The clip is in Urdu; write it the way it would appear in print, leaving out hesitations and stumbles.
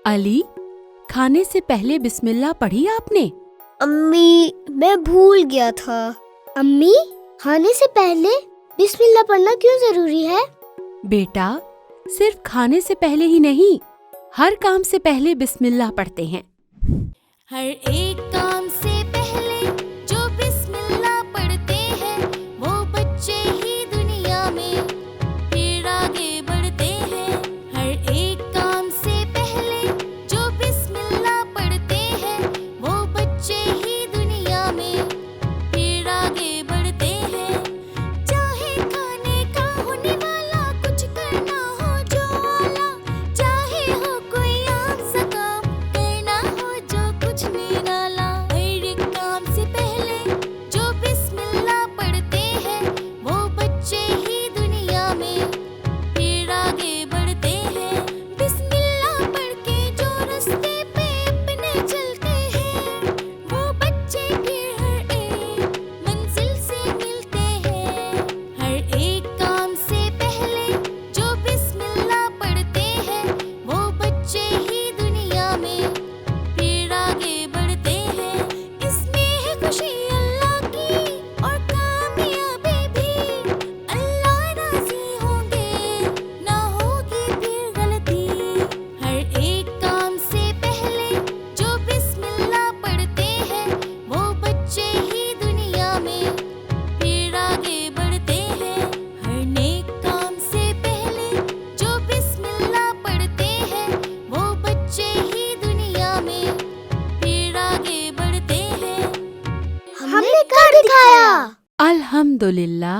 علی، کھانے سے پہلے بسم اللہ پڑھی آپ نے؟ امی میں بھول گیا تھا۔ امی، کھانے سے پہلے بسم اللہ پڑھنا کیوں ضروری ہے؟ بیٹا، صرف کھانے سے پہلے ہی نہیں، ہر کام سے پہلے بسم اللہ پڑھتے ہیں۔ ہر ایک کام سے پہلے جو بسم اللہ پڑھتے ہیں وہ بچے ہی دنیا میں پھر آگے بڑھتے ہیں۔ ہر ایک کام سے پہلے جو بسم اللہ پڑھتے ہیں وہ بچے ہی دنیا میں پھر آگے بڑھتے ہیں۔ چاہے کھانے کا ہونے والا کچھ کرنا ہو جو اعلیٰ، چاہے ہو کوئی عام سا کام کرنا ہو جو کچھ نرالا، ہر ایک کام سے پہلے جو بسم اللہ پڑھتے ہیں وہ بچے ہی دنیا میں پھر آگے بڑھتے ہیں۔ بسم اللہ پڑھ کے جو رستے پہ اپنے چلتے ہیں وہ بچے پھر ہر ایک منزل سے ملتے ہیں۔ ہر ایک کام سے پہلے جو بسم اللہ پڑھتے ہیں وہ بچے ہی دنیا میں پھر آگے بڑھتے ہیں۔ اس میں ہے خوشی اللہ کی اور کامیابی بھی، اللہ راضی ہوں گے نہ ہوگی پھر غلطی۔ ہر ایک کام سے پہلے جو بسم اللہ پڑھتے ہیں وہ بچے ہی دنیا میں پھر آگے بڑھتے ہیں۔ ہر نیک کام سے پہلے جو بسم اللہ پڑھتے ہیں وہ بچے ہی دنیا میں پھر آگے بڑھتے ہیں۔ ہم نے کر دکھایا۔ الحمدللہ۔